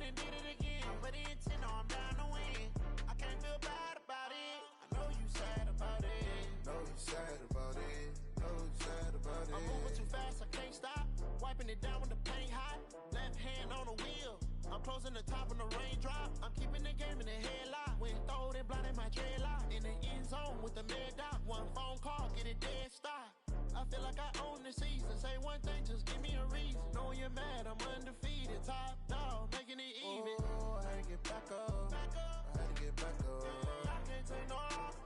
and did it again. But the intent, no, I'm down to win. I can't feel bad about it. I know you sad about it. Know you sad about it. Know you sad about it. I'm moving too fast, I can't stop. Wiping it down with the paint hot. Left hand on the wheel. I'm closing the top on the raindrop. I'm keeping the game in the headlock. When throwed and blinded my dreadlock. In the end zone with the mad dot. One phone call, get it dead stop. I feel like I own the season. Say one thing, just give me a reason. Knowing you're mad, I'm undefeated. Top dog, making it even. Oh, I had to get back up. I had to get back up. I can't take no off.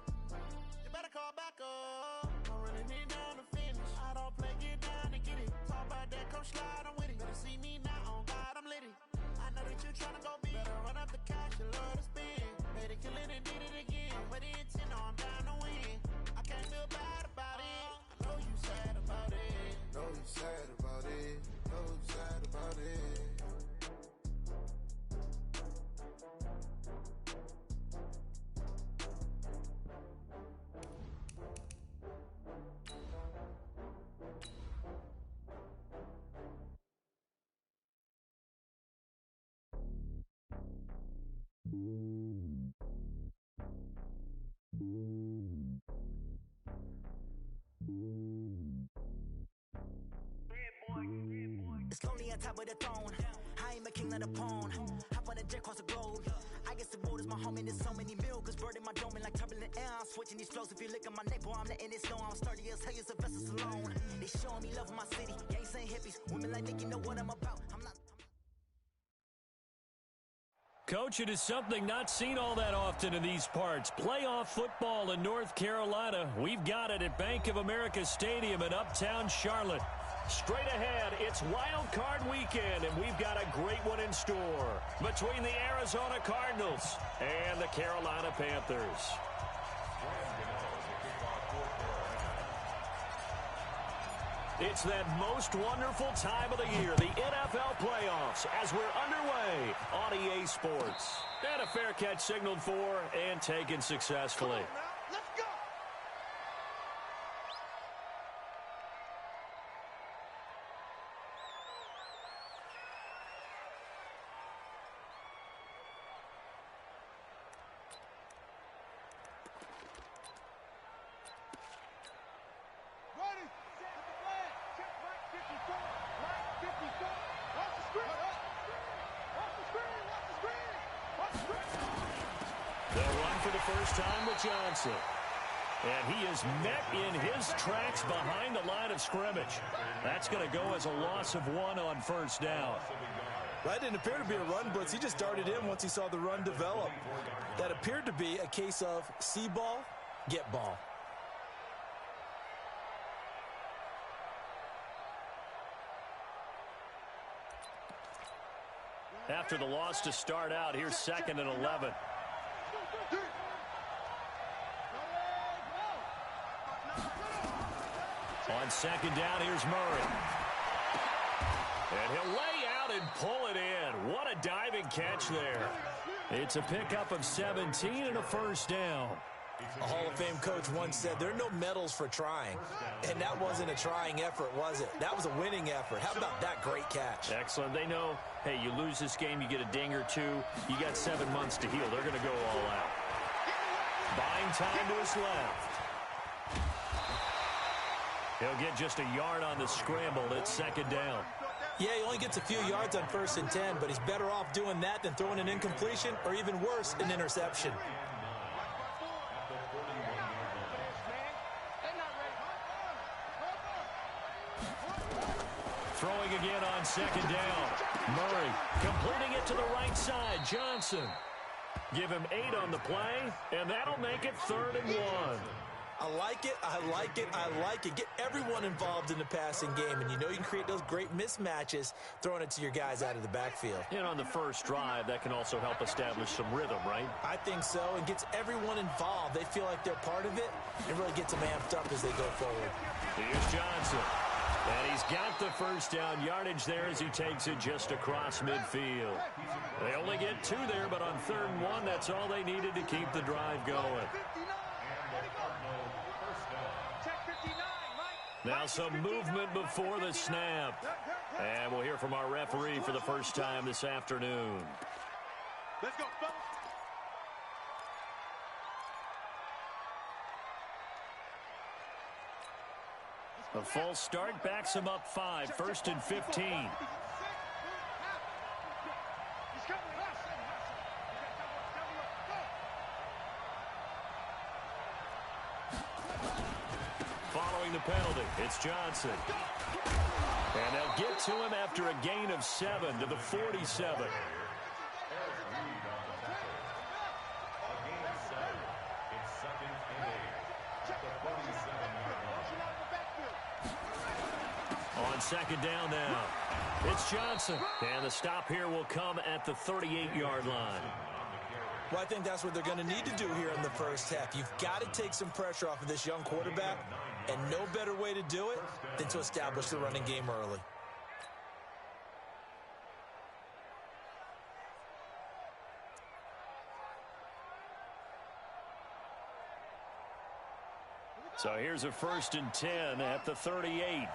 You better call back up. I'm running it down to finish. I don't play, get down and get it. Talk about that, come slide, I'm with it. Better see me now, on God, I'm lit it. I know that you tryna go big. Better run up the cash, you love to spin. Made it, kill it, and did it again. But the intent, no, I'm down to win. I can't feel bad about it. I know you sad about it. Know you sad about it. Know you sad about it. It's lonely on top of the throne. I am a king of the pawn. Hop on a jet across the globe. I guess the road is my home and there's so many milkers burning my dome like turbulent air. I'm switching these flows. If you look at my neck, boy, I'm letting it snow. I'm sturdy as hell, as a vessel alone. They showing me love in my city. Gangs and hippies. Women like Nick, you know what I'm about. I'm not. Coach, it is something not seen all that often in these parts. Playoff football in North Carolina. We've got it at Bank of America Stadium in Uptown Charlotte. Straight ahead, it's Wild Card Weekend, and we've got a great one in store between the Arizona Cardinals and the Carolina Panthers. It's that most wonderful time of the year, the NFL playoffs, as we're underway on EA Sports. And a fair catch signaled for and taken successfully. Let's go! They'll run for the first time with Johnson. And he is met in his tracks behind the line of scrimmage. That's going to go as a loss of 1 on first down. That didn't appear to be a run blitz. He just darted in once he saw the run develop. That appeared to be a case of see ball, get ball. After the loss to start out, here's 2nd and 11. On 2nd down, here's Murray. And he'll lay out and pull it in. What a diving catch there. It's a pickup of 17 and a first down. A Hall of Fame coach once said there are no medals for trying. And that wasn't a trying effort, was it? That was a winning effort. How about that great catch? Excellent. They know, hey, you lose this game, you get a ding or two. You got 7 months to heal. They're going to go all out. Buying time to his left. He'll get just a yard on the scramble. It's 2nd down. Yeah, he only gets a few yards on 1st and 10, but he's better off doing that than throwing an incompletion or even worse, an interception. Throwing again on 2nd down. Murray completing it to the right side. Johnson. Give him 8 on the play, and that'll make it 3rd and 1. I like it, I like it, I like it. Get everyone involved in the passing game, and you know you can create those great mismatches throwing it to your guys out of the backfield. And on the first drive, that can also help establish some rhythm, right? I think so, and gets everyone involved. They feel like they're part of it, and really gets them amped up as they go forward. Here's Johnson. And he's got the first down yardage there as he takes it just across midfield. They only get 2 there, but on 3rd and 1, that's all they needed to keep the drive going. Now some movement before the snap. And we'll hear hear from our referee for the first time this afternoon. Let's go, fellas. A full start backs him up 5, 1st and 15. Following the penalty, it's Johnson. And they'll get to him after a gain of 7 to the 47. On second down now, it's Johnson. And the stop here will come at the 38-yard line. Well, I think that's what they're going to need to do here in the first half. You've got to take some pressure off of this young quarterback, and no better way to do it than to establish the running game early. So here's a 1st and 10 at the 38.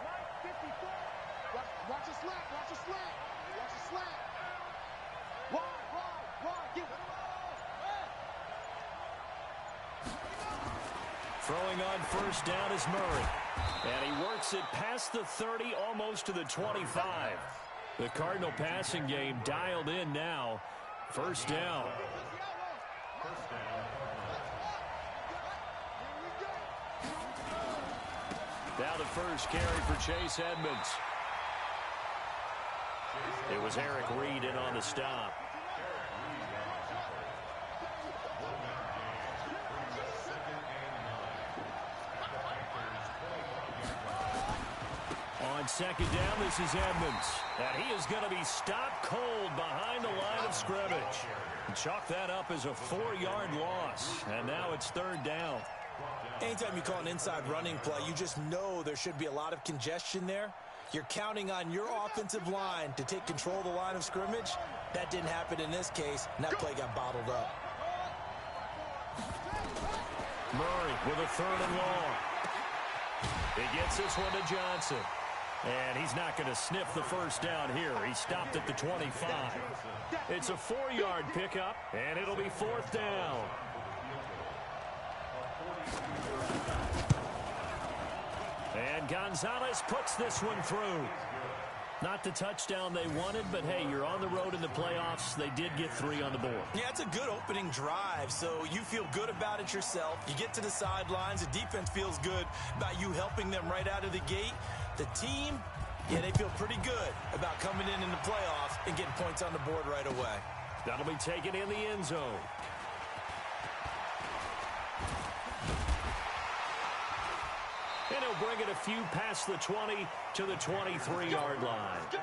Watch a slant, watch a slant, watch a slant. Wide, give it. Throwing on 1st down is Murray. And he works it past the 30, almost to the 25. The Cardinal passing game dialed in now. 1st down. Now the first carry for Chase Edmonds. It was Eric Reed in on the stop. On second down, this is Edmonds. And he is going to be stopped cold behind the line of scrimmage. Chalk that up as a 4-yard loss. And now it's 3rd down. Anytime you call an inside running play, you just know there should be a lot of congestion there. You're counting on your offensive line to take control of the line of scrimmage. That didn't happen in this case, and that play got bottled up. Murray with a 3rd and long. He gets this one to Johnson. And he's not going to sniff the first down here. He stopped at the 25. It's a 4-yard pickup, and it'll be 4th down. And Gonzalez puts this one through. Not the touchdown they wanted, but hey, you're on the road in the playoffs. They did get 3 on the board. Yeah, it's a good opening drive, so you feel good about it yourself. You get to the sidelines. The defense feels good about you helping them right out of the gate. The team, yeah, they feel pretty good about coming in the playoffs and getting points on the board right away. That'll be taken in the end zone. And he'll bring it a few past the 20 to the 23-yard line.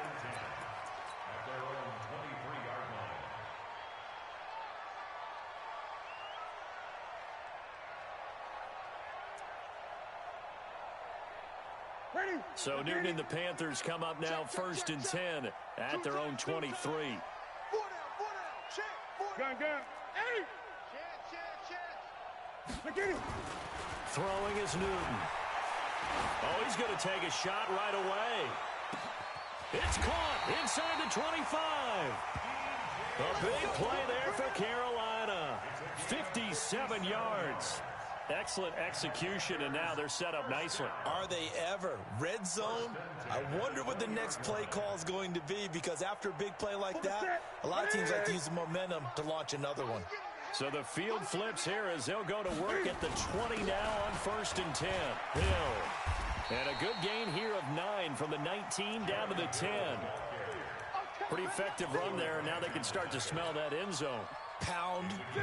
So Newton and the Panthers come up now 1st and 10 at their own 23. Gun. Throwing is Newton. Oh, he's going to take a shot right away. It's caught inside the 25. A big play there for Carolina. 57 yards. Excellent execution, and now they're set up nicely. Are they ever? Red zone? I wonder what the next play call is going to be, because after a big play like that, a lot of teams like to use the momentum to launch another one. So the field flips here as they'll go to work at the 20 now on 1st and 10. Hill. And a good gain here of 9 from the 19 down to the 10. Pretty effective run there, and now they can start to smell that end zone. Pound the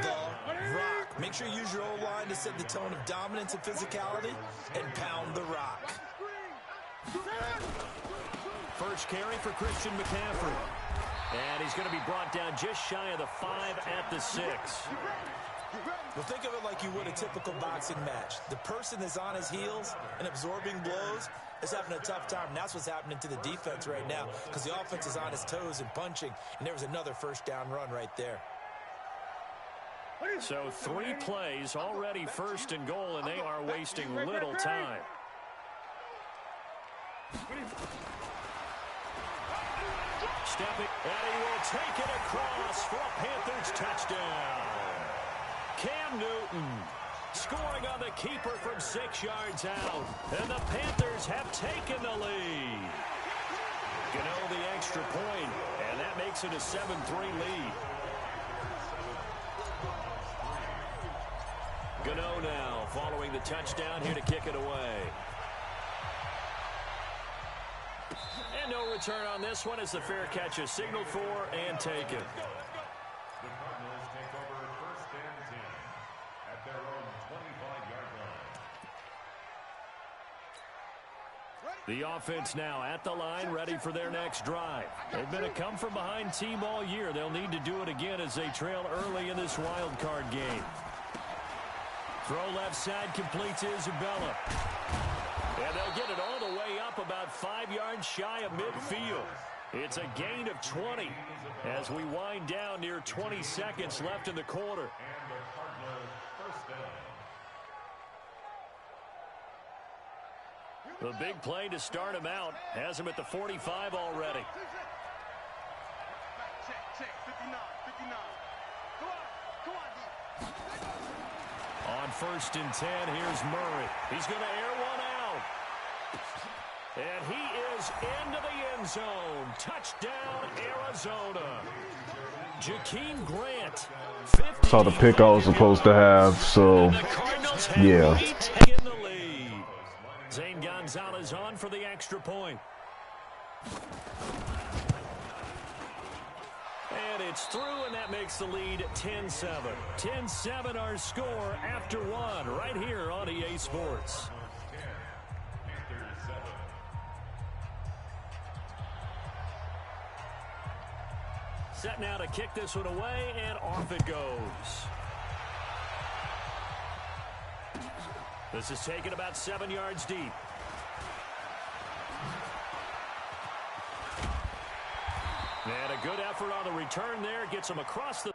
rock. Make sure you use your O-line to set the tone of dominance and physicality, and pound the rock. First carry for Christian McCaffrey. And he's going to be brought down just shy of the 5 at the 6. Well, think of it like you would a typical boxing match. The person that's on his heels and absorbing blows is having a tough time. And that's what's happening to the defense right now, because the offense is on his toes and punching. And there was another first down run right there. So 3 plays, already 1st and goal, and they are wasting little time. Stepping, and he will take it across for a Panthers touchdown. Cam Newton scoring on the keeper from 6 yards out. And the Panthers have taken the lead. Gano the extra point, and that makes it a 7-3 lead. Gano now following the touchdown here to kick it away. And no return on this one as the fair catch is signaled for and taken. The Cardinals take over 1st and 10 at their own 25-yard line. The offense now at the line, ready for their next drive. They've been a come-from-behind team all year. They'll need to do it again as they trail early in this wild card game. Throw left side completes Isabella. And they'll get it all the way up about 5 yards shy of midfield. It's a gain of 20 as we wind down near 20 seconds left in the quarter. And the Cardinals first down. The big play to start him out has him at the 45 already. Check, 59. Come on, On 1st and 10, here's Murray. He's going to air one out. And he is into the end zone. Touchdown, Arizona. Jakeem Grant. Saw the pick I was supposed to have, so yeah. In the lead. Zane Gonzalez on for the extra point. And it's through, and that makes the lead 10-7. 10-7 our score after one right here on EA Sports. Set now to kick this one away, and off it goes. This is taken about 7 yards deep. And a good effort on the return there. Gets him across the...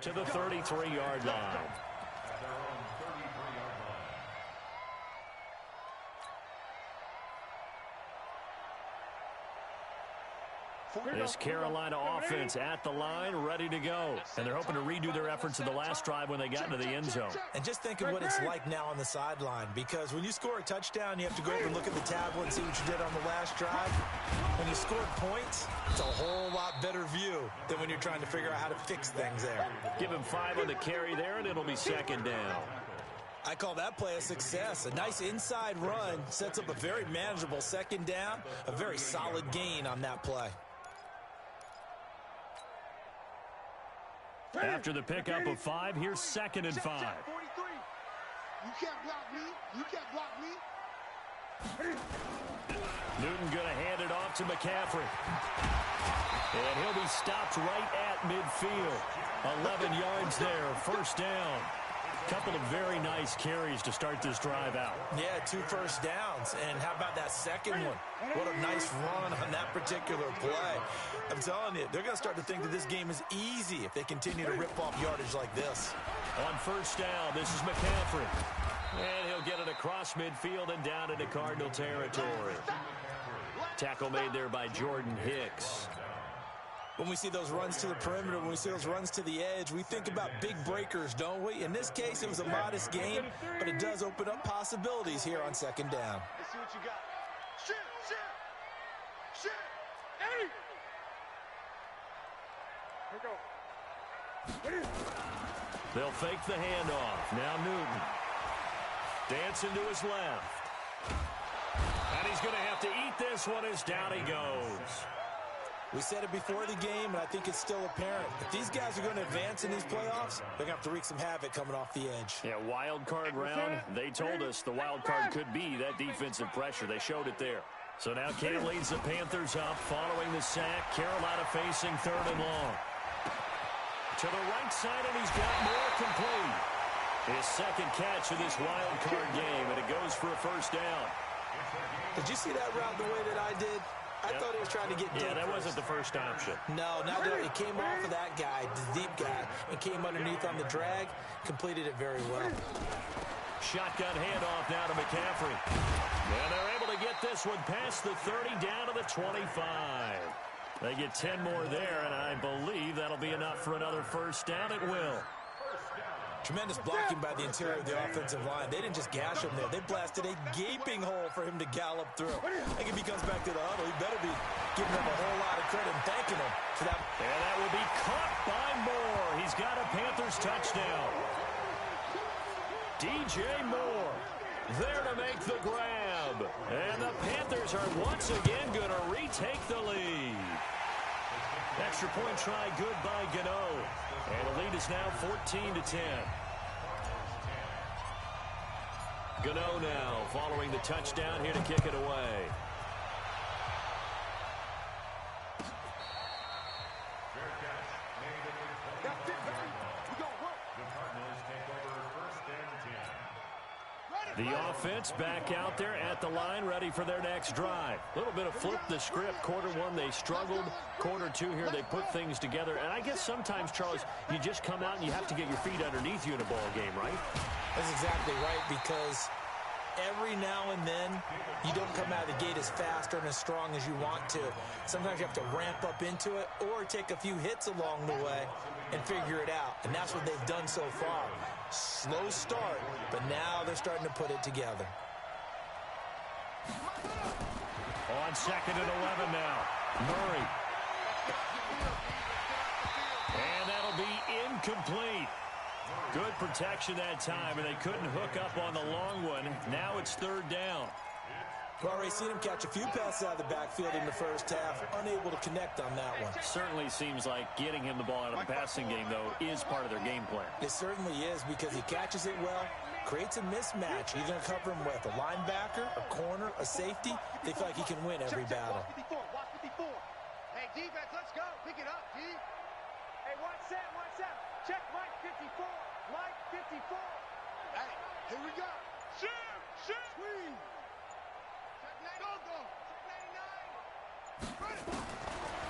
to the 33-yard line. This Carolina offense at the line, ready to go. And they're hoping to redo their efforts in the last drive when they got into the end zone. And just think of what it's like now on the sideline, because when you score a touchdown, you have to go over and look at the tablet and see what you did on the last drive. When you scored points, it's a whole lot better view than when you're trying to figure out how to fix things there. Give him 5 on the carry there, and it'll be 2nd down. I call that play a success. A nice inside run sets up a very manageable 2nd down, a very solid gain on that play. After the pickup of 5, here's 2nd and 5. 43. You can't block me. You can't block me. Newton going to hand it off to McCaffrey. And he'll be stopped right at midfield. 11 yards there, 1st down. Couple of very nice carries to start this drive out. Yeah, 2 first downs. And how about that second one? What a nice run on that particular play. I'm telling you, they're going to start to think that this game is easy if they continue to rip off yardage like this. On 1st down, this is McCaffrey. And he'll get it across midfield and down into Cardinal territory. Tackle made there by Jordan Hicks. When we see those runs to the perimeter, when we see those runs to the edge, we think about big breakers, don't we? In this case, it was a modest gain, but it does open up possibilities here on 2nd down. Let's see what you got. Shoot. Hey! Here we go. They'll fake the handoff. Now Newton. Dancing to his left. And he's going to have to eat this one as down he goes. We said it before the game, and I think it's still apparent. If these guys are going to advance in these playoffs, they're going to have to wreak some havoc coming off the edge. Yeah, wild card round. They told us the wild card could be that defensive pressure. They showed it there. So now Cam leads the Panthers up following the sack. Carolina facing 3rd and long. To the right side, and he's got more complete. His second catch of this wild card game, and it goes for a first down. Did you see that route the way that I did? I thought he was trying to get deep. Yeah, that first. wasn't the first option. No, not that. It came off of that guy, the deep guy, and came underneath on the drag. Completed it very well. Shotgun handoff now to McCaffrey. And they're able to get this one past the 30 down to the 25. They get 10 more there, and I believe that'll be enough for another first down. It will. Tremendous blocking by the interior of the offensive line. They didn't just gash him there. They blasted a gaping hole for him to gallop through. I think if he comes back to the huddle, he better be giving them a whole lot of credit and thanking them for that. And that will be caught by Moore. He's got a Panthers touchdown. DJ Moore there to make the grab. And the Panthers are once again going to retake the lead. Extra point try good by Gano. And the lead is now 14-10. Gano now following the touchdown here to kick it away. The offense back out there at the line, ready for their next drive. A little bit of flip the script. Quarter one, they struggled. Quarter two here, they put things together. And I guess sometimes, Charles, you just come out and you have to get your feet underneath you in a ball game, right? That's exactly right, because every now and then, you don't come out of the gate as fast or as strong as you want to. Sometimes you have to ramp up into it or take a few hits along the way and figure it out. And that's what they've done so far. Slow start, but now they're starting to put it together. On 2nd and 11 now. Murray. And that'll be incomplete. Good protection that time, and they couldn't hook up on the long one. Now it's 3rd down. We've already seen him catch a few passes out of the backfield in the first half, unable to connect on that one. Certainly seems like getting him the ball out of the passing game, though, is part of their game plan. It certainly is, because he catches it well, creates a mismatch. You're going to cover him with a linebacker, a corner, a safety. They feel like he can win every battle. Watch 54. Hey, defense, let's go. Pick it up, D. Hey, watch that, watch that. Check Mike 54. Mike 54. Hey, here we go. Shoot, squeeze.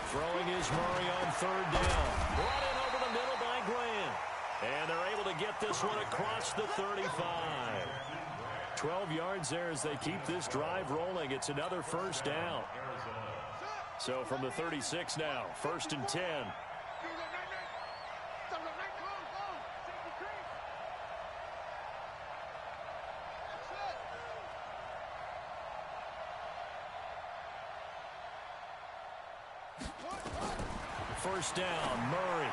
Throwing is Murray on 3rd down. Brought in over the middle by Grant. And they're able to get this one across the 35. 12 yards there as they keep this drive rolling. It's another first down. So from the 36 now, 1st and 10. First down, Murray.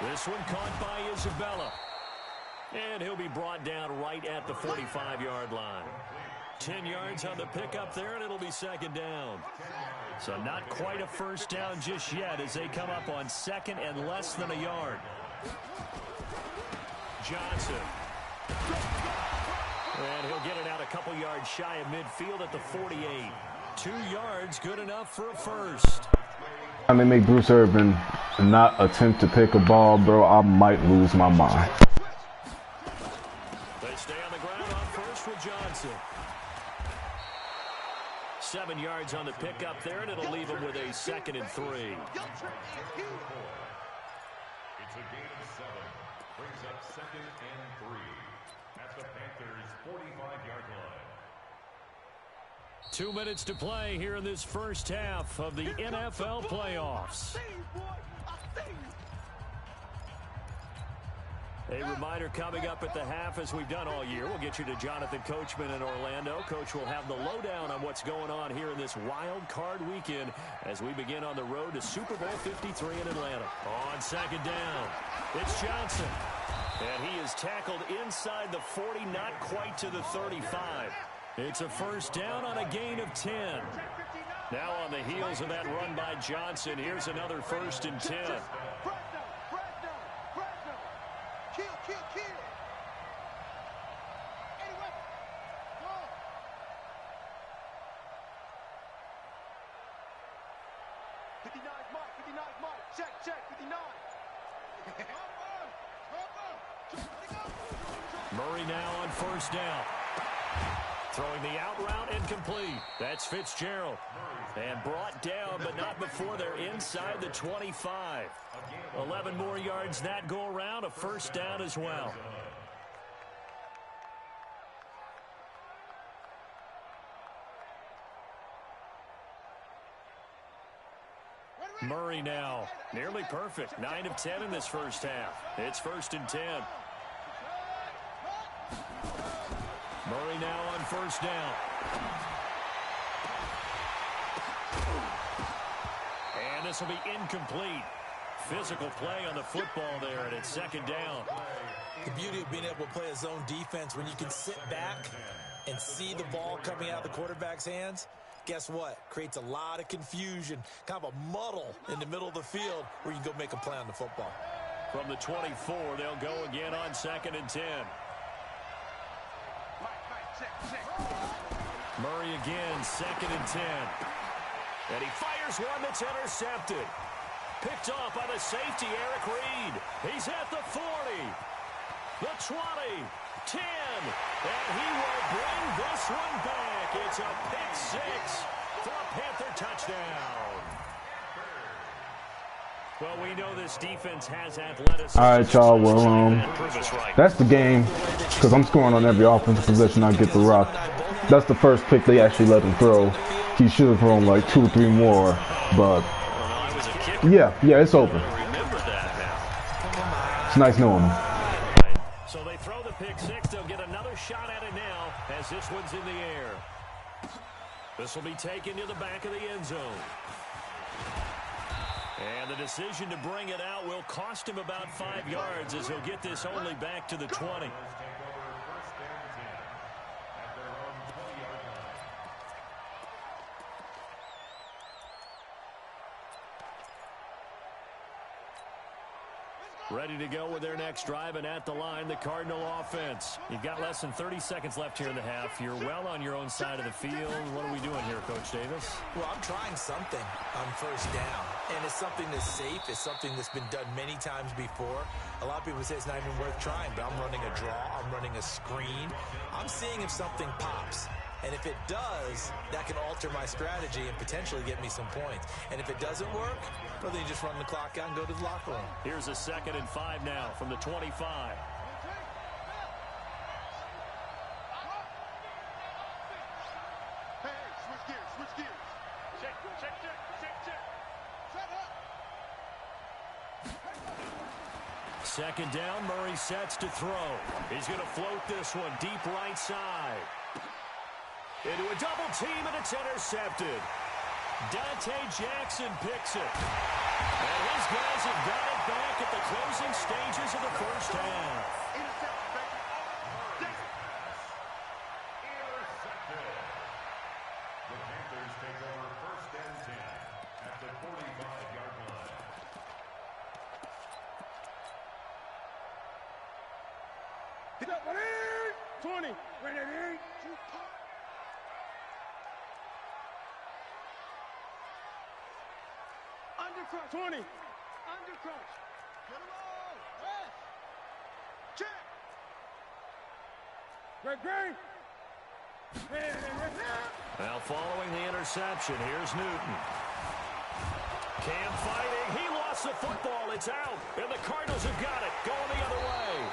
This one caught by Isabella. And he'll be brought down right at the 45-yard line. 10 yards on the pickup there, and it'll be 2nd down. So not quite a first down just yet as they come up on 2nd and less than a yard. Johnson. And he'll get it out a couple yards shy of midfield at the 48. 2 yards, good enough for a first. And they make Bruce Irvin not attempt to pick a ball, bro, I might lose my mind. They stay on the ground on first with Johnson. 7 yards on the pickup there, and it'll leave them with a 2nd and 3. It's a gain of 7. Brings up 2nd and 3 at the Panthers' 45-yard line. 2 minutes to play here in this first half of the NFL playoffs. A reminder coming up at the half, as we've done all year. We'll get you to Jonathan Coachman in Orlando. Coach will have the lowdown on what's going on here in this wild card weekend as we begin on the road to Super Bowl 53 in Atlanta. On 2nd down, it's Johnson. And he is tackled inside the 40, not quite to the 35. It's a first down on a gain of 10. Now on the heels of that run by Johnson, here's another 1st and 10. Kill. Anyway, go. 59's Mike. Check, 59. Murray now on 1st down. Throwing the out route incomplete. That's Fitzgerald. And brought down, but not before they're inside the 25. 11 more yards that go around, a 1st down as well. Murray now, nearly perfect. 9 of 10 in this 1st half. It's 1st and 10. Murray now on 1st down. And this will be incomplete. Physical play on the football there, and it's 2nd down. The beauty of being able to play a zone defense when you can sit back and see the ball coming out of the quarterback's hands, guess what? Creates a lot of confusion, kind of a muddle in the middle of the field where you can go make a play on the football. From the 24, they'll go again on 2nd and 10. Murray again, 2nd and 10. And he fires one that's intercepted. Picked off by the safety, Eric Reed. He's at the 40, the 20, 10, and he will bring this one back. It's a pick 6 for a Panther touchdown. Well, we know this defense has athleticism. All right, y'all. Well, that's the game because I'm scoring on every offensive possession I get the rock. That's the first pick they actually let him throw. He should have thrown like 2 or 3 more, but yeah, it's over. It's nice knowing him. So they throw the pick 6. They'll get another shot at it now as this one's in the air. This will be taken to the back of the end zone. And the decision to bring it out will cost him about 5 yards as he'll get this only back to the 20. Ready to go with their next drive, and at the line, the Cardinal offense. You've got less than 30 seconds left here in the half. You're well on your own side of the field. What are we doing here, Coach Davis? Well, I'm trying something on 1st down, and it's something that's safe. It's something that's been done many times before. A lot of people say it's not even worth trying, but I'm running a draw. I'm running a screen. I'm seeing if something pops. And if it does, that can alter my strategy and potentially get me some points. And if it doesn't work, well, then you just run the clock out and go to the locker room. Here's a 2nd and 5 now from the 25. Hey, switch gears. Check. Set up. 2nd down, Murray sets to throw. He's going to float this one deep right side. Into a double team, and it's intercepted. Dante Jackson picks it. And his guys have got it back at the closing stages of the 1st half. Intercepted. The Panthers take over 1st and 10 at the 45-yard line. Get up, ready? 20. Ready? Undercrush. 20. Undercrush. Get him on. Yes. Check. Great. Now following the interception, here's Newton. Cam fighting. He lost the football. It's out. And the Cardinals have got it. Going the other way.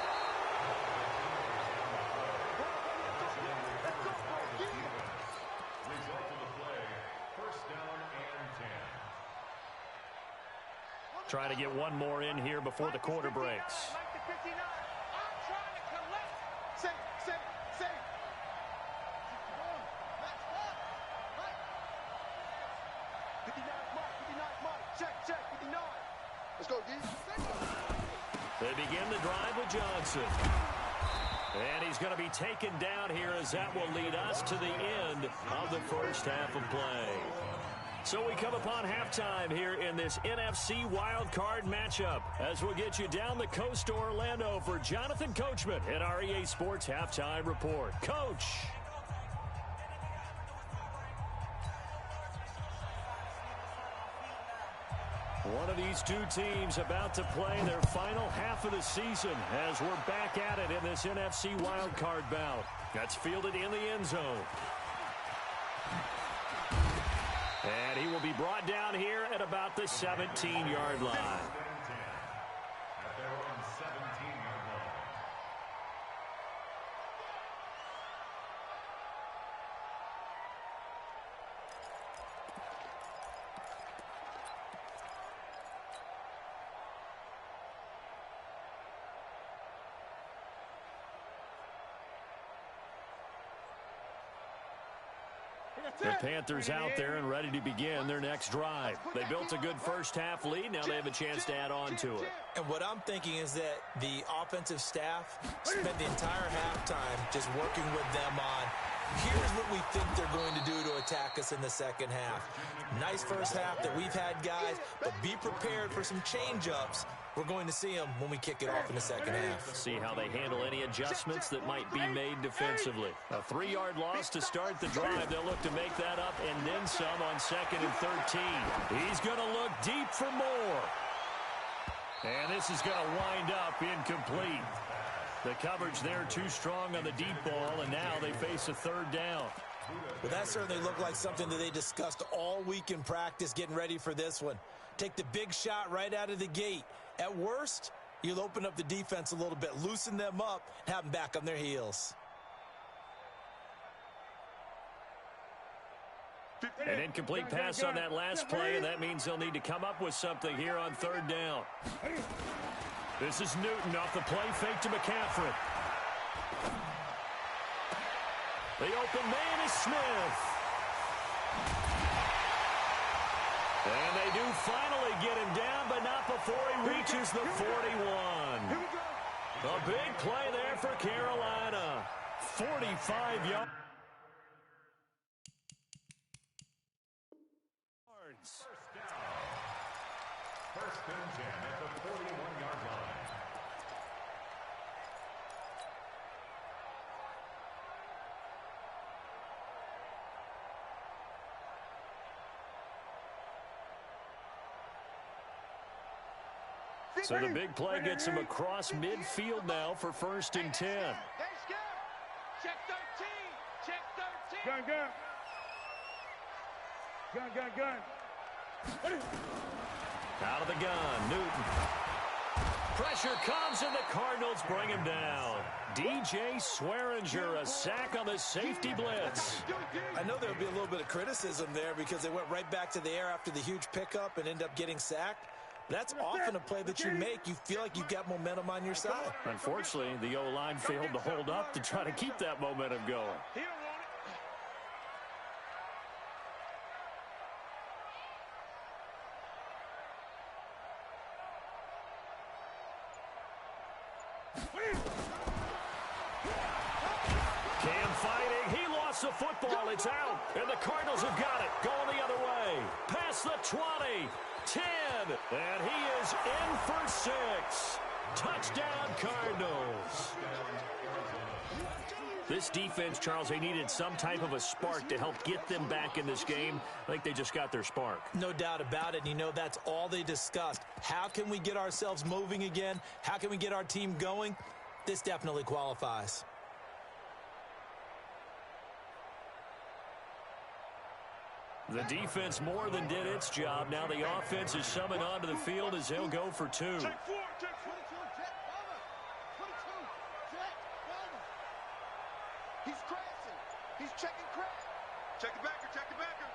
Result of the play, 1st down and 10. Trying to get one more in here before the quarter breaks. Like the 59. I'm trying to collect. Say. 59's Mike. Check, 59. Let's go, D. They begin the drive with Johnson. And he's going to be taken down here as that will lead us to the end of the 1st half of play. So we come upon halftime here in this NFC wildcard matchup as we'll get you down the coast to Orlando for Jonathan Coachman at our EA Sports Halftime Report. Coach. One of these two teams about to play their final half of the season as we're back at it in this NFC wildcard bout. That's fielded in the end zone. And he will be brought down here at about the 17-yard line. At their own 17-yard line. The Panthers out there and ready to begin their next drive. They built a good first-half lead. Now they have a chance to add on to it. And what I'm thinking is that the offensive staff spent the entire halftime just working with them on, here's what we think they're going to do to attack us in the second half. Nice first half that we've had, guys, but be prepared for some change-ups. We're going to see them when we kick it off in the second half. See how they handle any adjustments that might be made defensively. A 3-yard loss to start the drive. They'll look to make that up and then some on 2nd and 13. He's going to look deep for more. And this is going to wind up incomplete. The coverage there too strong on the deep ball, and now they face a 3rd down. Well, that certainly looked like something that they discussed all week in practice getting ready for this one. Take the big shot right out of the gate. At worst, you'll open up the defense a little bit, loosen them up, and have them back on their heels. An incomplete pass on that last play, and that means they'll need to come up with something here on 3rd down. This is Newton off the play fake to McCaffrey. The open man is Smith. And they do finally get him down, but not before he reaches the 41. A big play there for Carolina. 45 yards. First and 10 at the 41-yard line. So the big play gets him across midfield now for 1st and 10. Check 13. Check 13. Gun. Out of the gun, Newton. Pressure comes, and the Cardinals bring him down. DJ Swearinger, a sack on the safety blitz. I know there'll be a little bit of criticism there because they went right back to the air after the huge pickup and ended up getting sacked. That's often a play that you make. You feel like you've got momentum on your side. Unfortunately, the O-line failed to hold up to try to keep that momentum going. Cam fighting. He lost the football. It's out. And the Cardinals have got it. Going the other way. Past the 20. 10, and he is in for 6. Touchdown, Cardinals. This defense, Charles, they needed some type of a spark to help get them back in this game. I think they just got their spark. No doubt about it. And you know, that's all they discussed. How can we get ourselves moving again? How can we get our team going? This definitely qualifies. The defense more than did its job. Now the offense is summoned onto the field as they'll go for 2. Check 4, check 4. 22, check, he's crashing. He's checking crash. Check the backer, check the backer.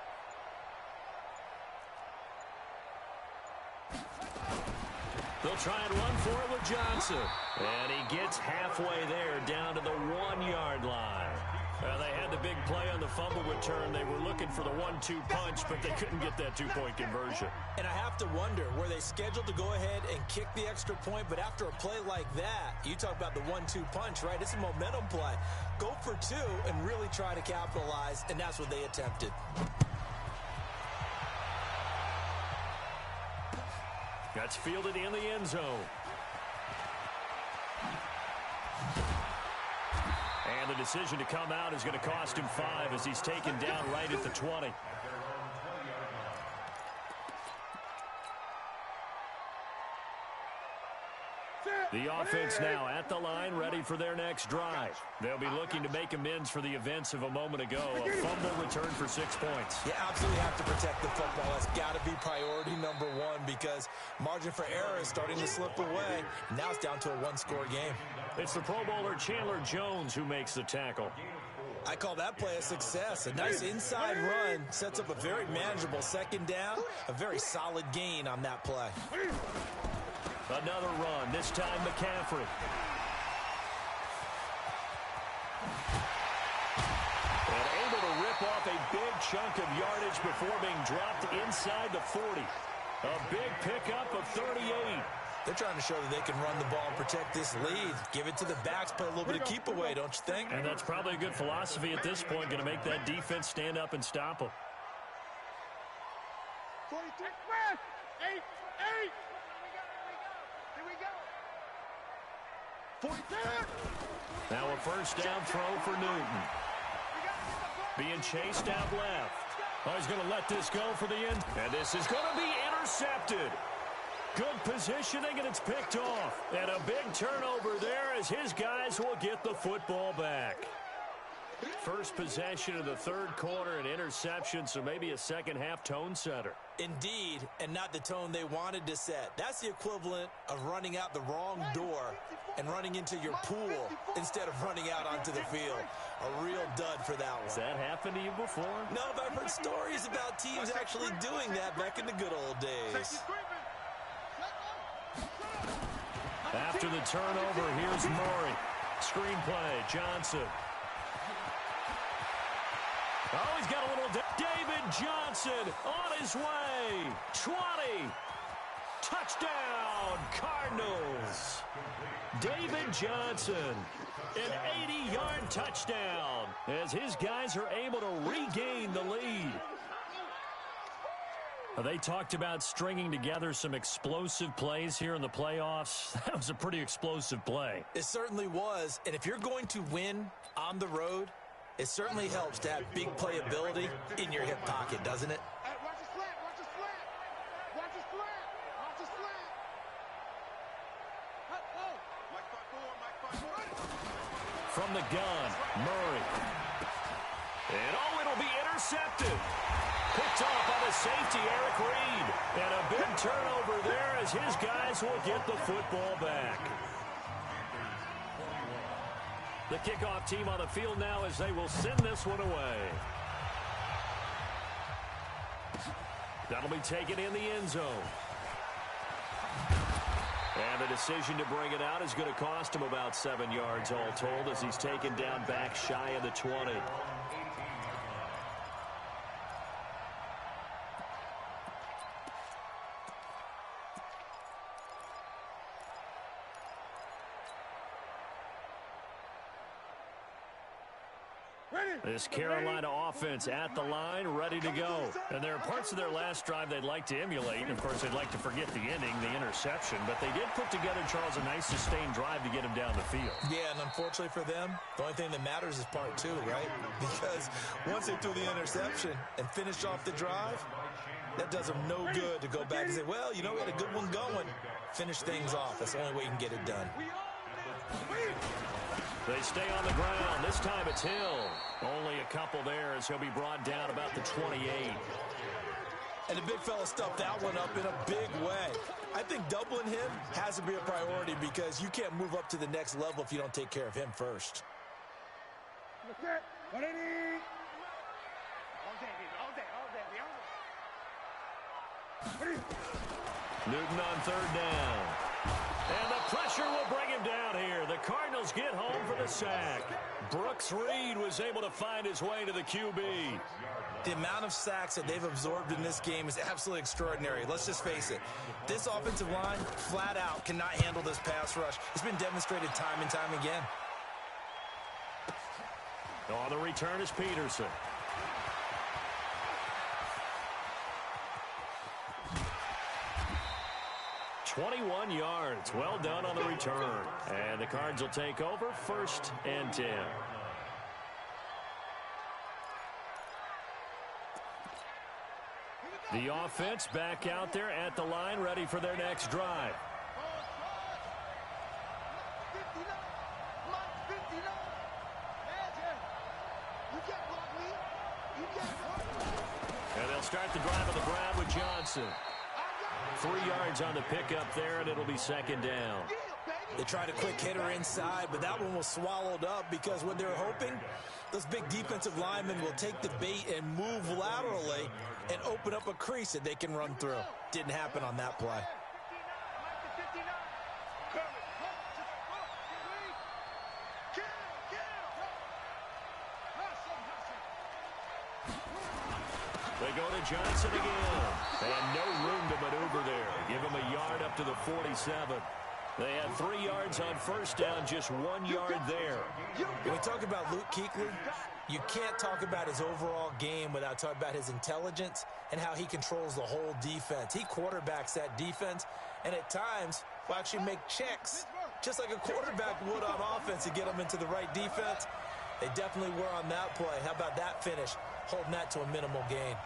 They'll try and run for it with Johnson. And he gets halfway there down to the 1-yard line. They had the big play on the fumble return. They were looking for the 1-2 punch, but they couldn't get that 2-point conversion. And I have to wonder, were they scheduled to go ahead and kick the extra point? But after a play like that, you talk about the 1-2 punch, right? It's a momentum play. Go for 2 and really try to capitalize, and that's what they attempted. That's fielded in the end zone. And the decision to come out is going to cost him 5 as he's taken down right at the 20. The offense now at the line, ready for their next drive. They'll be looking to make amends for the events of a moment ago. A fumble return for 6 points. You absolutely have to protect the football. That's got to be priority number 1 because margin for error is starting to slip away. Now it's down to a 1-score game. It's the Pro Bowler Chandler Jones who makes the tackle. I call that play a success. A nice inside run sets up a very manageable second down. A very solid gain on that play. Another run, this time McCaffrey. And able to rip off a big chunk of yardage before being dropped inside the 40. A big pickup of 38. They're trying to show that they can run the ball and protect this lead. Give it to the backs, play a little bit of keep away, don't you think? And that's probably a good philosophy at this point, going to make that defense stand up and stop them. 43, 8. Now a first down throw for Newton. Being chased out left. Oh, he's going to let this go for the end. And this is going to be intercepted. Good positioning, and it's picked off. And a big turnover there as his guys will get the football back. First possession of the third quarter, an interception, so maybe a second-half tone setter. Indeed, and not the tone they wanted to set. That's the equivalent of running out the wrong door and running into your pool instead of running out onto the field. A real dud for that one. Has that happened to you before? No, but I've heard stories about teams actually doing that back in the good old days. After the turnover, here's Murray. Screenplay, Johnson. Oh, he's got a little... David Johnson on his way. 20. Touchdown, Cardinals. David Johnson, an 80-yard touchdown as his guys are able to regain the lead. They talked about stringing together some explosive plays here in the playoffs. That was a pretty explosive play. It certainly was, and if you're going to win on the road, it certainly helps to have big playability in your hip pocket, doesn't it? Hey, watch the slant, watch the slant. Watch the slant, watch the slant. From the gun, Murray. And oh, it'll be intercepted. Picked off by the safety, Eric Reed. And a big turnover there as his guys will get the football back. The kickoff team on the field now as they will send this one away. That'll be taken in the end zone. And the decision to bring it out is going to cost him about 7 yards all told as he's taken down back shy of the 20. This Carolina offense at the line, ready to go. And there are parts of their last drive they'd like to emulate. And, of course, they'd like to forget the ending, the interception. But they did put together, Charles, a nice sustained drive to get him down the field. Yeah, and unfortunately for them, the only thing that matters is part 2, right? Because once they threw the interception and finished off the drive, that does them no good to go back and say, well, you know, we had a good one going. Finish things off. That's the only way you can get it done. They stay on the ground. This time it's Hill. Only a couple there as he'll be brought down about the 28. And the big fella stuffed that one up in a big way. I think doubling him has to be a priority because you can't move up to the next level if you don't take care of him first. Newton on third down. And the pressure will bring him down here. The Cardinals get home for the sack. Brooks Reed was able to find his way to the QB. The amount of sacks that they've absorbed in this game is absolutely extraordinary. Let's just face it. This offensive line, flat out, cannot handle this pass rush. It's been demonstrated time and time again. On the return is Peterson. 21 yards. Well done on the return. And the Cards will take over 1st and 10. The offense back out there at the line, ready for their next drive. And they'll start the drive on the ground with Johnson. 3 yards on the pickup there, and it'll be 2nd down. They tried a quick hitter inside, but that one was swallowed up because what they're hoping, those big defensive linemen will take the bait and move laterally and open up a crease that they can run through. Didn't happen on that play. They go to Johnson again. And no room to maneuver there. Give him a yard up to the 47. They had 3 yards on 1st down, just 1 yard there. When we talk about Luke Kuechly, you can't talk about his overall game without talking about his intelligence and how he controls the whole defense. He quarterbacks that defense, and at times will actually make checks, just like a quarterback would on offense to get them into the right defense. They definitely were on that play. How about that finish? Holding that to a minimal gain.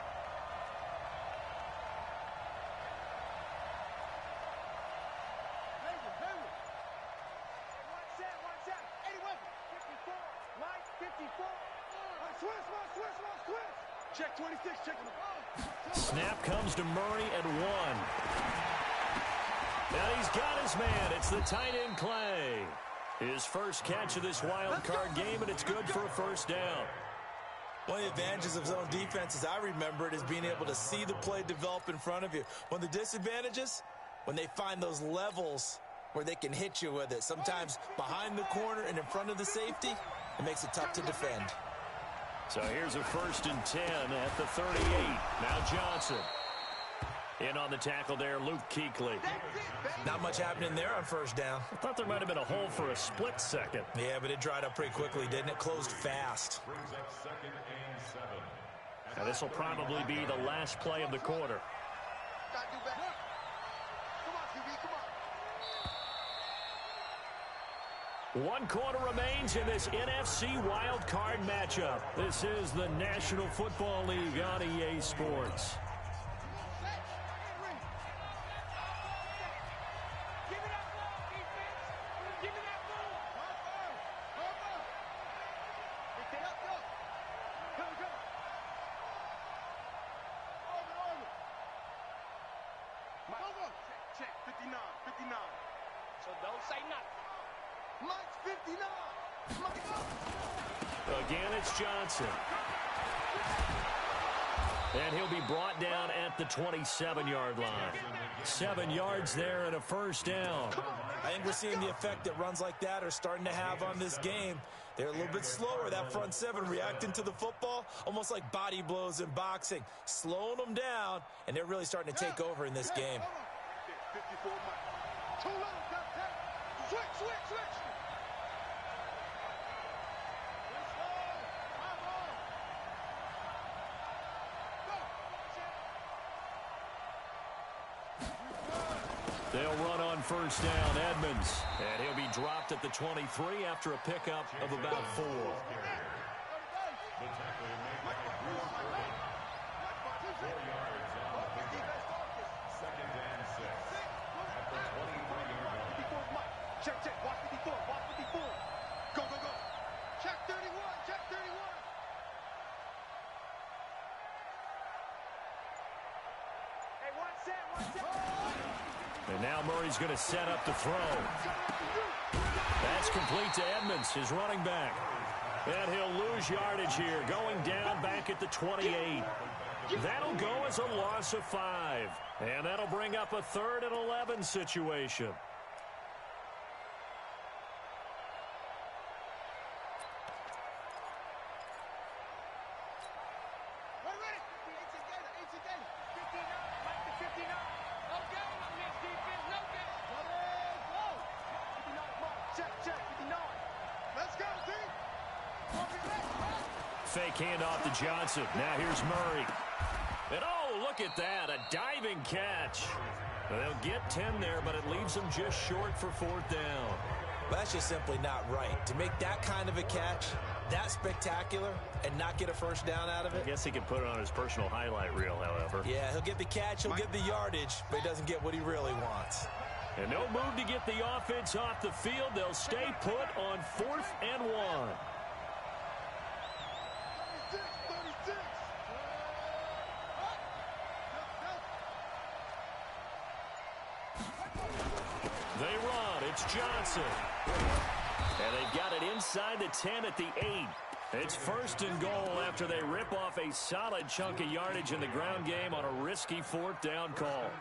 Check 26, check him. Snap comes to Murray at 1. Now he's got his man. It's the tight end Clay. His first catch of this wild card game, and it's good for a 1st down. One of the advantages of zone defense, as I remember it, is being able to see the play develop in front of you. One of the disadvantages, when they find those levels where they can hit you with it. Sometimes behind the corner and in front of the safety, it makes it tough to defend. So here's a 1st and 10 at the 38. Now Johnson. In on the tackle there, Luke Kuechly. Not much happening there on 1st down. I thought there might have been a hole for a split second. Yeah, but it dried up pretty quickly, didn't it? Closed fast. Now this will probably be the last play of the quarter. One quarter remains in this NFC wild card matchup. This is the National Football League on EA Sports. Check 59. So don't say nothing. Mike's 59. Again, it's Johnson. And he'll be brought down at the 27-yard line. 7 yards there and a 1st down. I think we're seeing the effect that runs like that are starting to have on this game. They're a little bit slower, that front 7 reacting to the football, almost like body blows in boxing, slowing them down, and they're really starting to take over in this game. 54 Mike. Too low, switch. They'll run on 1st down, Edmonds. And he'll be dropped at the 23 after a pickup of about 4. Check, watch 54, watch 54. Go. Check 31. Hey, one set. And now Murray's going to set up the throw. That's complete to Edmonds, his running back. And he'll lose yardage here, going down back at the 28. That'll go as a loss of 5. And that'll bring up a 3rd and 11 situation. Fake handoff to Johnson. Now here's Murray. And oh, look at that, a diving catch. They'll get 10 there, but it leaves them just short for 4th down. Well, that's just simply not right. To make that kind of a catch, that spectacular, and not get a first down out of it. I guess he can put it on his personal highlight reel, however. Yeah, he'll get the catch, he'll get the yardage, but he doesn't get what he really wants. And no move to get the offense off the field. They'll stay put on 4th and 1. They run. It's Johnson. And they've got it inside the 10 at the 8. It's 1st and goal after they rip off a solid chunk of yardage in the ground game on a risky 4th down call.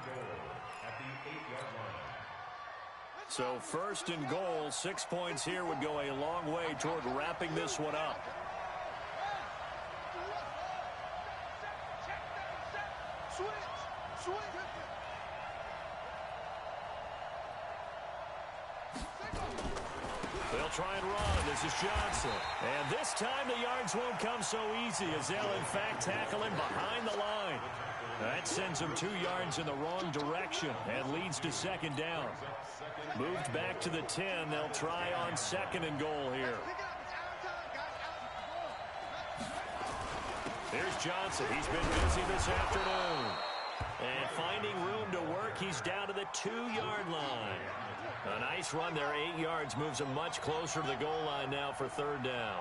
So 1st and goal, 6 points here would go a long way toward wrapping this one up. They'll try and run. This is Johnson. And this time the yards won't come so easy as they'll in fact tackle him behind the line. That sends him 2 yards in the wrong direction and leads to 2nd down. Moved back to the 10. They'll try on 2nd and goal here. Here's Johnson. He's been busy this afternoon. And finding room to work, he's down to the 2-yard line. A nice run there, 8 yards, moves him much closer to the goal line now for 3rd down.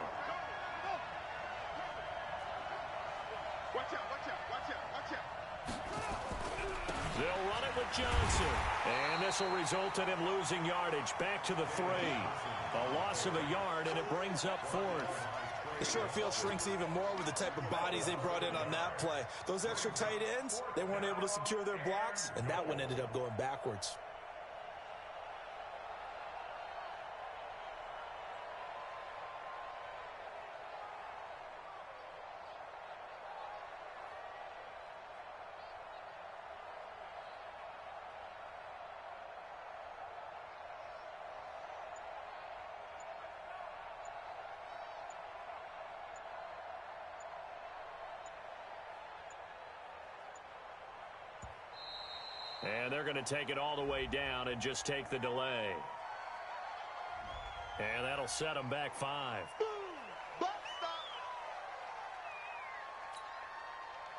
They'll run it with Johnson. And this will result in him losing yardage back to the 3. A loss of a yard, and it brings up 4th. The short field shrinks even more with the type of bodies they brought in on that play. Those extra tight ends, they weren't able to secure their blocks, and that one ended up going backwards. And they're going to take it all the way down and just take the delay. And that'll set them back 5.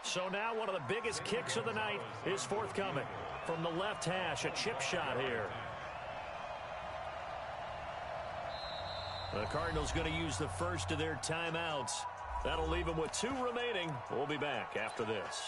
So now one of the biggest kicks of the night is forthcoming. From the left hash, a chip shot here. The Cardinals going to use the first of their timeouts. That'll leave them with 2 remaining. We'll be back after this.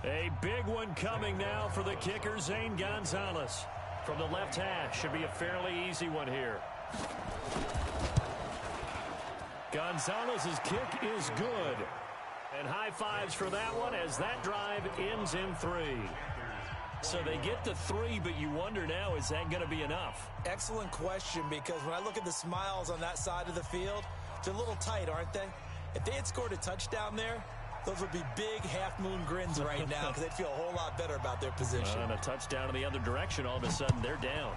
A big one coming now for the kicker, Zane Gonzalez. From the left hash, should be a fairly easy one here. Gonzalez's kick is good. And high fives for that one as that drive ends in 3. So they get to 3, but you wonder now, is that going to be enough? Excellent question, because when I look at the smiles on that side of the field, they're a little tight, aren't they? If they had scored a touchdown there, those would be big half-moon grins right now because they'd feel a whole lot better about their position. And a touchdown in the other direction, all of a sudden they're down.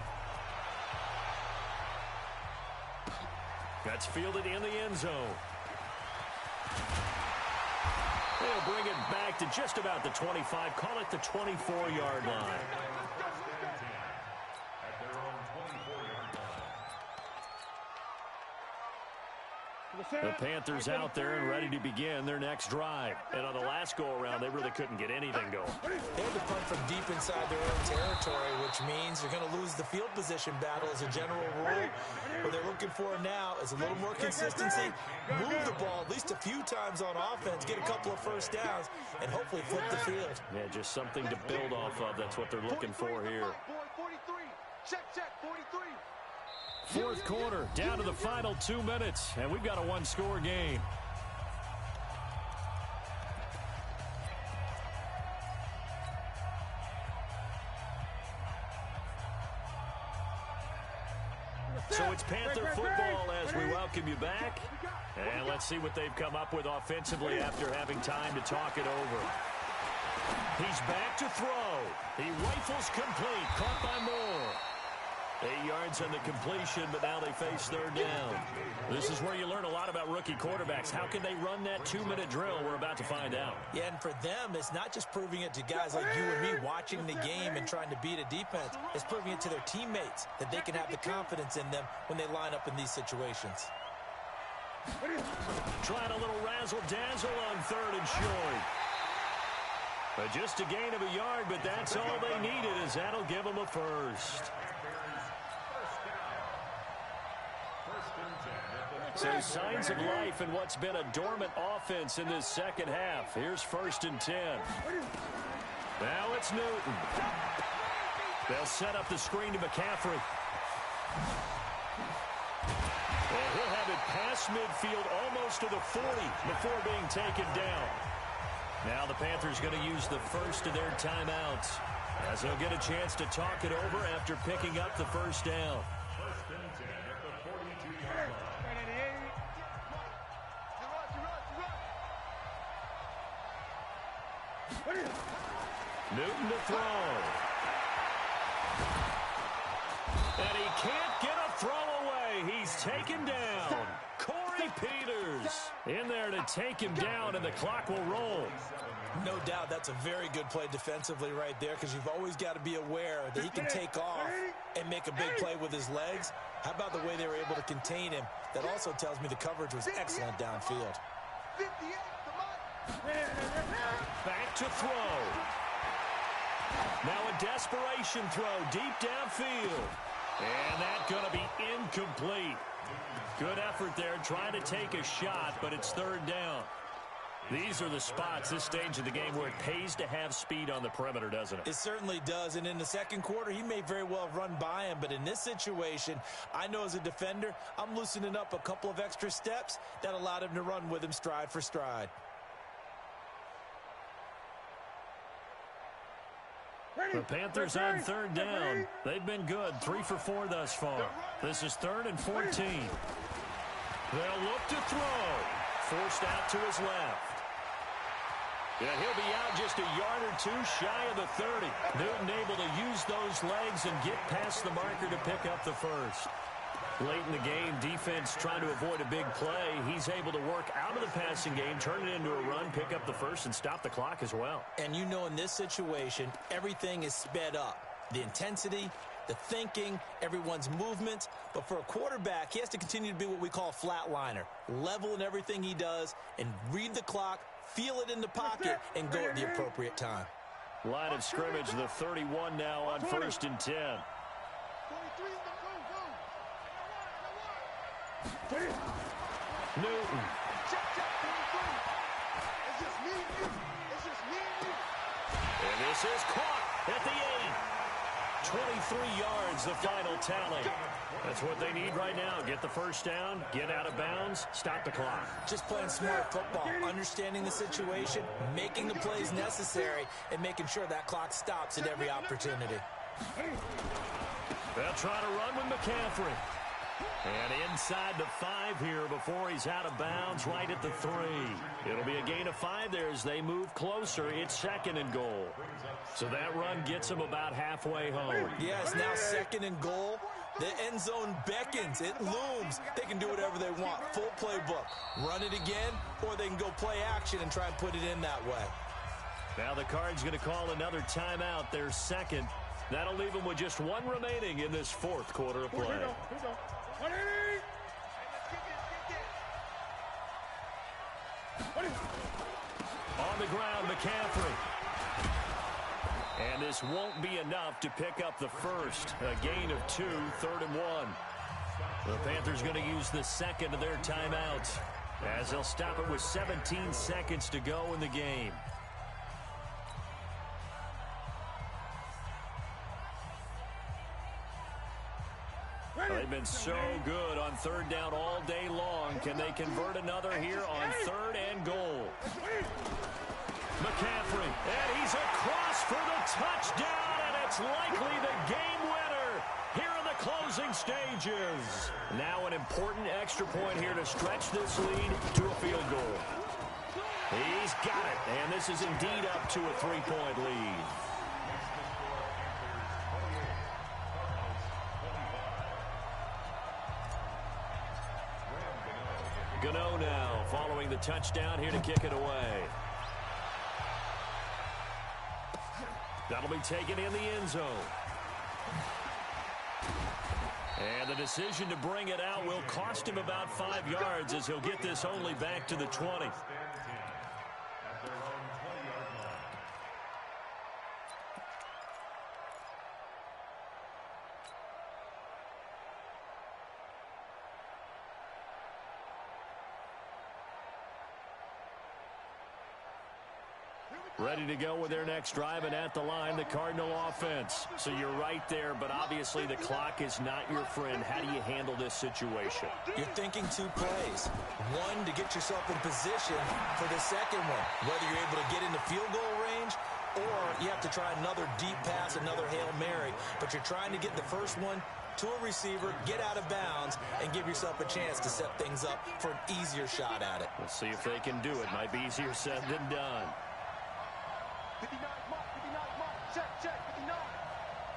That's fielded in the end zone. They'll bring it back to just about the 25. Call it the 24-yard line. The Panthers out there and ready to begin their next drive. And on the last go-around, they really couldn't get anything going. They had to punt from deep inside their own territory, which means you're going to lose the field position battle as a general rule. What they're looking for now is a little more consistency, move the ball at least a few times on offense, get a couple of first downs, and hopefully flip the field. Yeah, just something to build off of. That's what they're looking for here. 43. Check, 43. 4th quarter, down to the final 2 minutes, and we've got a 1-score game. So it's Panther football as we welcome you back. And let's see what they've come up with offensively after having time to talk it over. He's back to throw. He rifles complete, caught by Moore. 8 yards on the completion, but now they face third down. This is where you learn a lot about rookie quarterbacks. How can they run that 2-minute drill? We're about to find out. Yeah, and for them, it's not just proving it to guys like you and me watching the game and trying to beat a defense. It's proving it to their teammates that they can have the confidence in them when they line up in these situations. Trying a little razzle-dazzle on third and short. But just a gain of a yard, but that's all they needed, as that'll give them a first. So signs of life in what's been a dormant offense in this second half. Here's 1st and 10. Now it's Newton. They'll set up the screen to McCaffrey. And he'll have it past midfield almost to the 40 before being taken down. Now the Panthers going to use the first of their timeouts, as they'll get a chance to talk it over after picking up the first down. Newton to throw. And he can't get a throw away. He's taken down. Corey Peters in there to take him down, and the clock will roll. No doubt that's a very good play defensively right there, because you've always got to be aware that he can take off and make a big play with his legs. How about the way they were able to contain him? That also tells me the coverage was excellent downfield. Back to throw. Now a desperation throw deep downfield. And that's going to be incomplete. Good effort there trying to take a shot, but it's third down. These are the spots, this stage of the game, where it pays to have speed on the perimeter, doesn't it? It certainly does, and in the second quarter, he may very well run by him, but in this situation, I know as a defender, I'm loosening up a couple of extra steps that allowed him to run with him stride for stride. The Panthers on third down. They've been good, 3 for 4 thus far. This is 3rd and 14. They'll look to throw. Forced out to his left. Yeah, he'll be out just a yard or two shy of the 30. Newton able to use those legs and get past the marker to pick up the first. Late in the game, defense trying to avoid a big play. He's able to work out of the passing game, turn it into a run, pick up the first, and stop the clock as well. And you know, in this situation, everything is sped up. The intensity, the thinking, everyone's movement. But for a quarterback, he has to continue to be what we call a flatliner. Level in everything he does and read the clock, feel it in the pocket, and go at the appropriate time. Line of scrimmage, the 31 now on 1st and 10. Newton. And this is caught at the 8. 23 yards, the final tally. That's what they need right now. Get the first down, get out of bounds, stop the clock. Just playing smart football, understanding the situation, making the plays necessary, and making sure that clock stops at every opportunity. They'll try to run with McCaffrey. And inside the 5 here before he's out of bounds, right at the 3. It'll be a gain of 5 there as they move closer. It's 2nd and goal. So that run gets them about halfway home. Yeah, it's now 2nd and goal. The end zone beckons. It looms. They can do whatever they want. Full playbook. Run it again, or they can go play action and try and put it in that way. Now the Cards going to call another timeout, their 2nd. That'll leave them with just 1 remaining in this 4th quarter of play. Here we go. On the ground, McCaffrey. And this won't be enough to pick up the first. A gain of 2, 3rd and 1. The Panthers going to use the 2nd of their timeouts, as they'll stop it with 17 seconds to go in the game. They've been so good on 3rd down all day long. Can they convert another here on 3rd and goal? McCaffrey, and he's across for the touchdown, and it's likely the game winner here in the closing stages. Now an important extra point here to stretch this lead to a field goal. He's got it, and this is indeed up to a 3-point lead. Gano now following the touchdown here to kick it away. That'll be taken in the end zone. And the decision to bring it out will cost him about 5 yards as he'll get this only back to the 20. Ready to go with their next drive, and at the line, the Cardinal offense. So you're right there, but obviously the clock is not your friend. How do you handle this situation? You're thinking 2 plays. One, to get yourself in position for the second one, whether you're able to get into field goal range or you have to try another deep pass, another Hail Mary. But you're trying to get the first one to a receiver, get out of bounds, and give yourself a chance to set things up for an easier shot at it. We'll see if they can do it. Might be easier said than done. 59 mark, check, 59.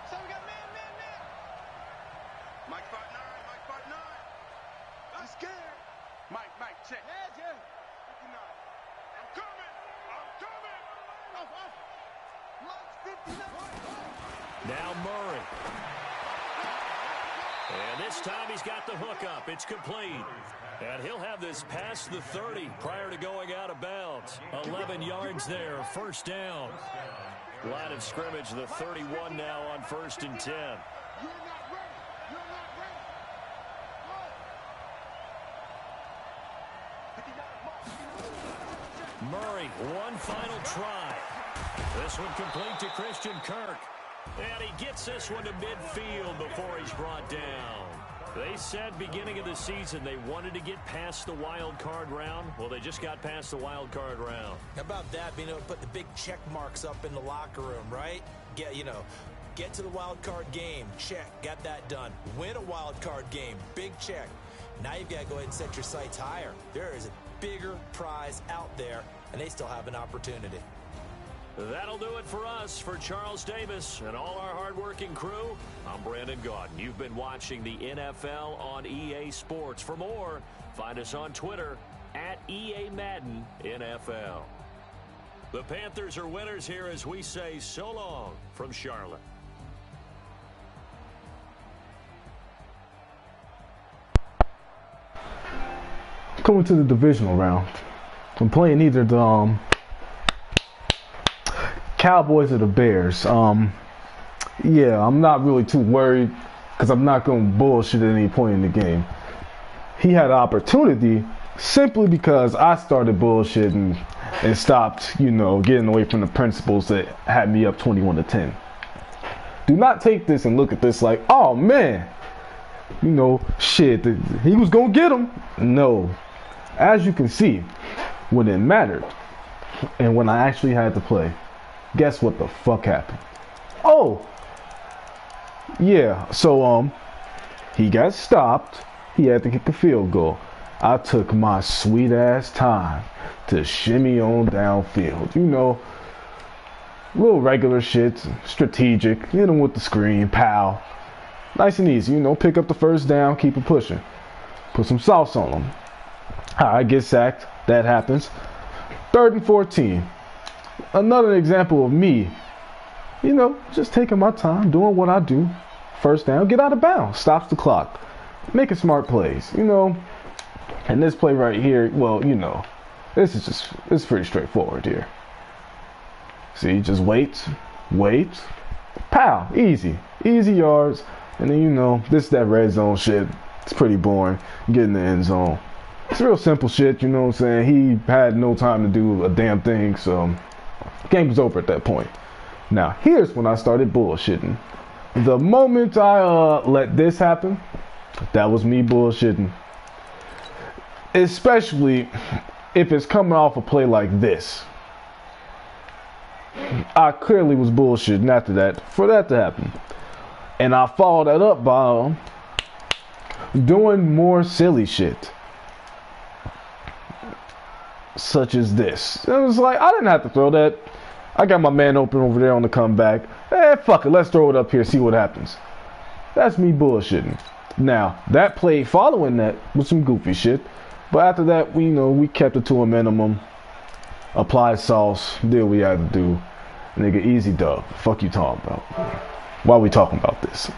So we got man. Mike 5'9". I'm scared. Mike, check. Yeah. 59. I'm coming. Off. Mike 59. Now Murray. And this time he's got the hook up. It's complete. And he'll have this past the 30 prior to going out of bounds. 11 yards there, first down. Line of scrimmage, the 31 now on 1st and 10. Murray, one final try. This one complete to Christian Kirk. And he gets this one to midfield before he's brought down. They said beginning of the season they wanted to get past the wild card round. Well, they just got past the wild card round. How about that, being able to put the big check marks up in the locker room, right? Get to the wild card game. Check. Got that done. Win a wild card game. Big check. Now you've got to go ahead and set your sights higher. There is a bigger prize out there, and they still have an opportunity. That'll do it for us. For Charles Davis and all our hardworking crew, I'm Brandon Gaudin. You've been watching the NFL on EA Sports. For more, find us on Twitter at EA Madden NFL. The Panthers are winners here as we say so long from Charlotte. Coming to the divisional round, I'm playing either the Cowboys or the Bears. Yeah, I'm not really too worried because I'm not going to bullshit at any point in the game. He had an opportunity simply because I started bullshitting and stopped, getting away from the principles that had me up 21-10. Do not take this and look at this like, oh man, shit, he was going to get him. No. As you can see, when it mattered and when I actually had to play, guess what the fuck happened? Oh, yeah, so he got stopped. He had to kick a field goal. I took my sweet ass time to shimmy on downfield. Little regular shit, strategic, hit him with the screen, pow. Nice and easy, pick up the first down, keep it pushing. Put some sauce on him. I get sacked, that happens. 3rd and 14. Another example of me, just taking my time, doing what I do. First down, get out of bounds, stops the clock. Making smart plays, And this play right here, well, it's pretty straightforward here. See, just wait, pow, easy yards. And then, this is that red zone shit. It's pretty boring. Get in the end zone. It's real simple shit, you know what I'm saying? He had no time to do a damn thing, so game was over at that point. Now, here's when I started bullshitting. The moment I let this happen, that was me bullshitting. Especially if it's coming off a play like this. I clearly was bullshitting after that, for that to happen. And I followed that up by doing more silly shit. Such as this. It was like, I didn't have to throw that. I got my man open over there on the comeback. Fuck it, let's throw it up here, see what happens. That's me bullshitting. Now, that play following that was some goofy shit. But after that, we kept it to a minimum. Applied sauce, did what we had to do. Nigga, easy dub. Fuck you talking about? Why we talking about this?